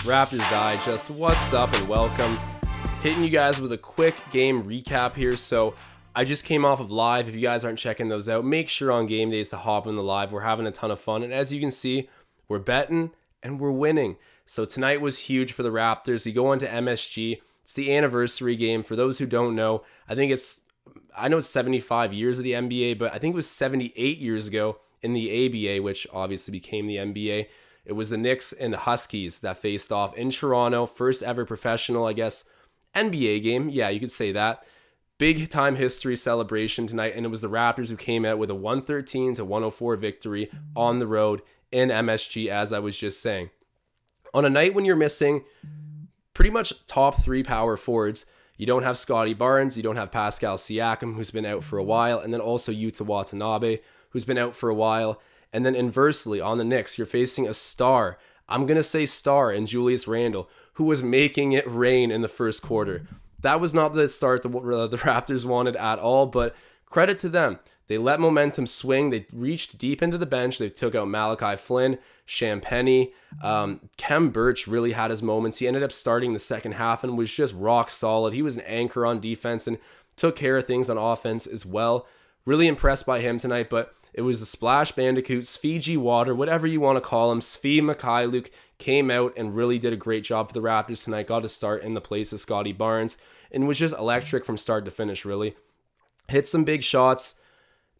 Raptors Digest, what's up and welcome. Hitting you guys with a quick game recap here. So I just came off of live. If you guys aren't checking those out, make sure on game days to hop in the live. We're having a ton of fun. And as you can see, we're betting and we're winning. So tonight was huge for the Raptors. You go into MSG. It's the anniversary game. For those who don't know, I know it's 75 years of the NBA, but I think it was 78 years ago in the ABA, which obviously became the NBA. It was the Knicks and the Huskies that faced off in Toronto. First ever professional, NBA game. Yeah, you could say that. Big time history celebration tonight, and it was the Raptors who came out with a 113-104 victory on the road in MSG, as I was just saying. On a night when you're missing pretty much top three power forwards, you don't have Scotty Barnes, you don't have Pascal Siakam, who's been out for a while, and then also Yuta Watanabe, who's been out for a while. And then inversely, on the Knicks, you're facing a star. I'm going to say star in Julius Randle, who was making it rain in the first quarter. That was not the start the Raptors wanted at all, but credit to them. They let momentum swing. They reached deep into the bench. They took out Malachi Flynn, Champagnie. Kem Birch really had his moments. He ended up starting the second half and was just rock solid. He was an anchor on defense and took care of things on offense as well. Really impressed by him tonight, but it was the Splash Bandicoots, Fiji Water, whatever you want to call him. Svi Mikhailuk came out and really did a great job for the Raptors tonight. Got to start in the place of Scotty Barnes and was just electric from start to finish, really. Hit some big shots,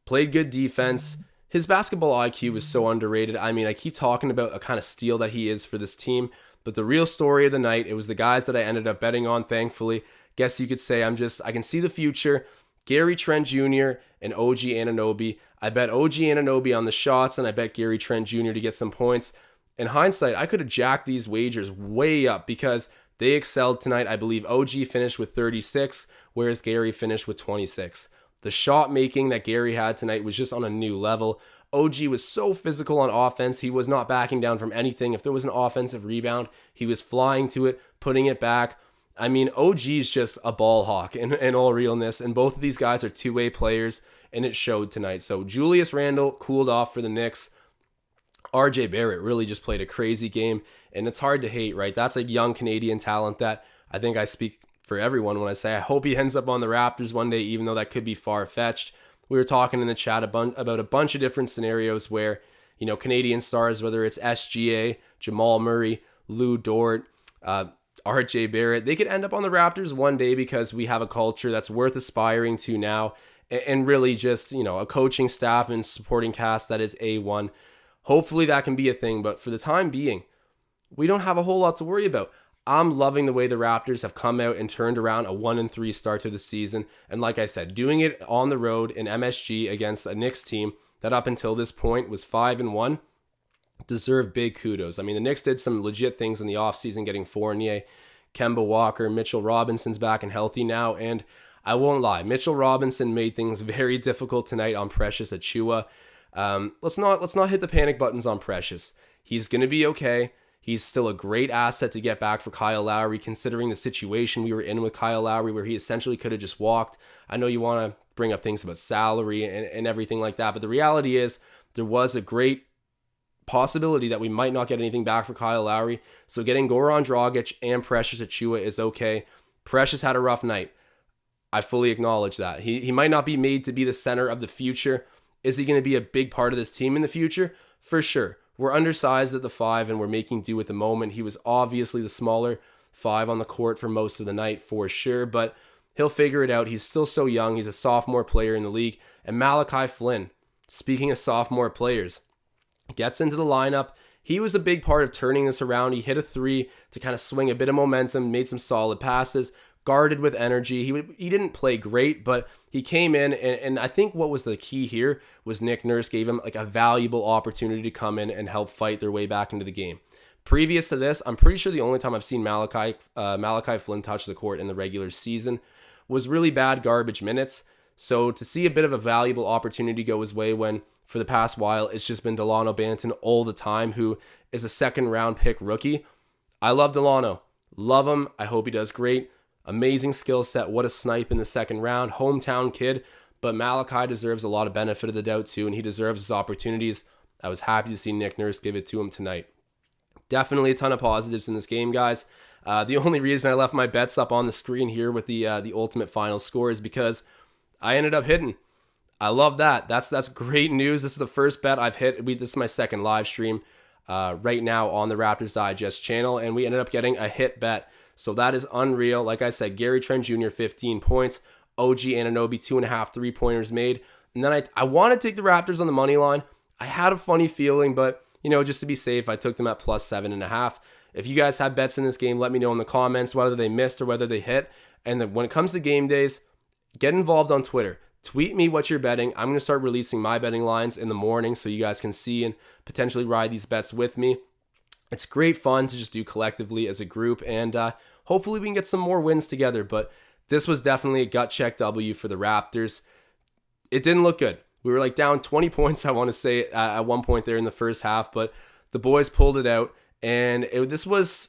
played good defense. His basketball IQ was so underrated. I mean, I keep talking about a kind of steal that he is for this team, but the real story of the night, it was the guys that I ended up betting on, thankfully. Guess you could say I can see the future. Gary Trent Jr. and OG Anunoby. I bet OG Anunoby on the shots, and I bet Gary Trent Jr. to get some points. In hindsight, I could have jacked these wagers way up because they excelled tonight. I believe OG finished with 36, whereas Gary finished with 26. The shot making that Gary had tonight was just on a new level. OG was so physical on offense. He was not backing down from anything. If there was an offensive rebound, he was flying to it, putting it back. I mean, OG's just a ball hawk in all realness, and both of these guys are two-way players, and it showed tonight. So Julius Randle cooled off for the Knicks. RJ Barrett really just played a crazy game, and it's hard to hate, right? That's a young Canadian talent that I think I speak for everyone when I say I hope he ends up on the Raptors one day, even though that could be far-fetched. We were talking in the chat about a bunch of different scenarios where, Canadian stars, whether it's SGA, Jamal Murray, Lou Dort, RJ Barrett, they could end up on the Raptors one day because we have a culture that's worth aspiring to now, and really just, a coaching staff and supporting cast that is A1. Hopefully that can be a thing, but for the time being, we don't have a whole lot to worry about. I'm loving the way the Raptors have come out and turned around a 1-3 start to the season, and like I said, doing it on the road in MSG against a Knicks team that up until this point was 5-1. Deserve big kudos. I mean, the Knicks did some legit things in the offseason, getting Fournier, Kemba Walker, Mitchell Robinson's back and healthy now, and I won't lie, Mitchell Robinson made things very difficult tonight on Precious Achiuwa. Let's not hit the panic buttons on Precious. He's going to be okay. He's still a great asset to get back for Kyle Lowry, considering the situation we were in with Kyle Lowry, where he essentially could have just walked. I know you want to bring up things about salary and everything like that, but the reality is there was a great possibility that we might not get anything back for Kyle Lowry. So getting Goran Dragic and Precious Achiuwa is okay. Precious had a rough night. I fully acknowledge that. He might not be made to be the center of the future. Is he going to be a big part of this team in the future? For sure. We're undersized at the 5 and we're making do at the moment. He was obviously the smaller 5 on the court for most of the night for sure, but he'll figure it out. He's still so young. He's a sophomore player in the league. And Malachi Flynn, speaking of sophomore players, gets into the lineup. He was a big part of turning this around. He hit a 3 to kind of swing a bit of momentum, made some solid passes, guarded with energy. He didn't play great, but he came in, and I think what was the key here was Nick Nurse gave him like a valuable opportunity to come in and help fight their way back into the game. Previous to this, I'm pretty sure the only time I've seen Malachi Flynn touch the court in the regular season was really bad garbage minutes. So to see a bit of a valuable opportunity go his way when for the past while it's just been Delano Banton all the time, who is a second round pick rookie. I love Delano. Love him. I hope he does great. Amazing skill set. What a snipe in the second round. Hometown kid. But Malachi deserves a lot of benefit of the doubt too, and he deserves his opportunities. I was happy to see Nick Nurse give it to him tonight. Definitely a ton of positives in this game, guys. The only reason I left my bets up on the screen here with the ultimate final score is because I ended up hitting. I love that. That's great news. This is the first bet I've hit. This is my second live stream right now on the Raptors Digest channel, and we ended up getting a hit bet. So that is unreal. Like I said, Gary Trent Jr. 15 points, OG Anunoby 2.5 3-pointers made, and then I want to take the Raptors on the money line. I had a funny feeling, but just to be safe, I took them at plus 7.5. If you guys have bets in this game, let me know in the comments whether they missed or whether they hit. And then when it comes to game days, get involved on Twitter. Tweet me what you're betting. I'm going to start releasing my betting lines in the morning so you guys can see and potentially ride these bets with me. It's great fun to just do collectively as a group, and hopefully we can get some more wins together. But this was definitely a gut check W for the Raptors. It didn't look good. We were like down 20 points, I want to say, at one point there in the first half, but the boys pulled it out. And this was,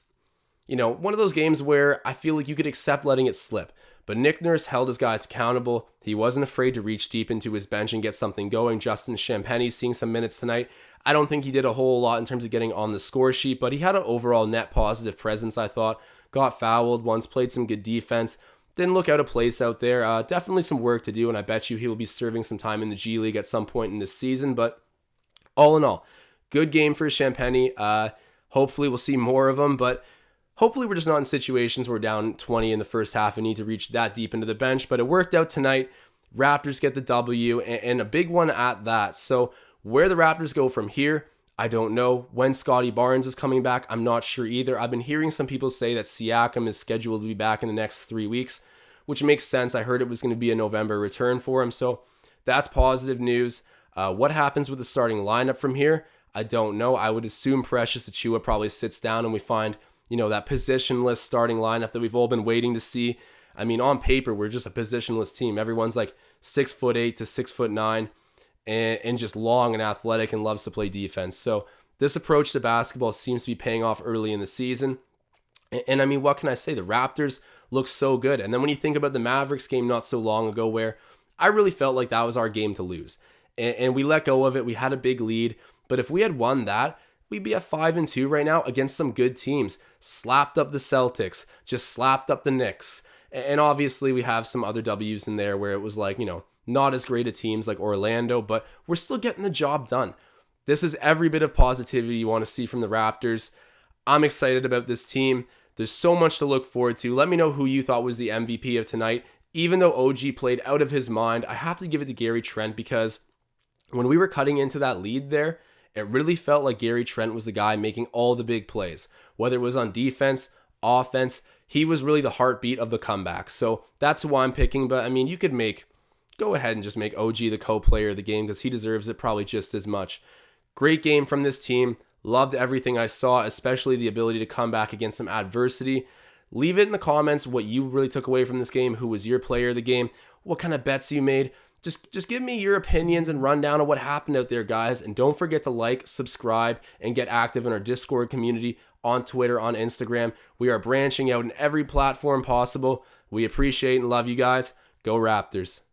one of those games where I feel like you could accept letting it slip. But Nick Nurse held his guys accountable. He wasn't afraid to reach deep into his bench and get something going. Justin Champagnie seeing some minutes tonight. I don't think he did a whole lot in terms of getting on the score sheet, but he had an overall net positive presence, I thought. Got fouled once, played some good defense. Didn't look out of place out there. Definitely some work to do, and I bet you he will be serving some time in the G League at some point in this season. But all in all, good game for Champagnie. Hopefully we'll see more of them, but hopefully we're just not in situations where we're down 20 in the first half and need to reach that deep into the bench. But it worked out tonight. Raptors get the W, and a big one at that. So where the Raptors go from here, I don't know. When Scotty Barnes is coming back, I'm not sure either. I've been hearing some people say that Siakam is scheduled to be back in the next 3 weeks, which makes sense. I heard it was going to be a November return for him, so that's positive news. What happens with the starting lineup from here? I don't know. I would assume Precious Achiuwa probably sits down and we find, that positionless starting lineup that we've all been waiting to see. I mean, on paper, we're just a positionless team. Everyone's like 6'8" to 6'9". And just long and athletic and loves to play defense. So this approach to basketball seems to be paying off early in the season. And I mean, what can I say? The Raptors look so good. And then when you think about the Mavericks game not so long ago, where I really felt like that was our game to lose. And we let go of it. We had a big lead. But if we had won that, we'd be at 5-2 right now against some good teams. Slapped up the Celtics, just slapped up the Knicks. And obviously we have some other W's in there where it was like, not as great a teams like Orlando, but we're still getting the job done. This is every bit of positivity you want to see from the Raptors. I'm excited about this team. There's so much to look forward to. Let me know who you thought was the MVP of tonight. Even though OG played out of his mind, I have to give it to Gary Trent because when we were cutting into that lead there, it really felt like Gary Trent was the guy making all the big plays. Whether it was on defense, offense, he was really the heartbeat of the comeback. So that's who I'm picking. But I mean, you could go ahead and just make OG the co-player of the game because he deserves it probably just as much. Great game from this team. Loved everything I saw, especially the ability to come back against some adversity. Leave it in the comments what you really took away from this game. Who was your player of the game? What kind of bets you made? Just give me your opinions and rundown of what happened out there, guys. And don't forget to like, subscribe, and get active in our Discord community on Twitter, on Instagram. We are branching out in every platform possible. We appreciate and love you guys. Go Raptors.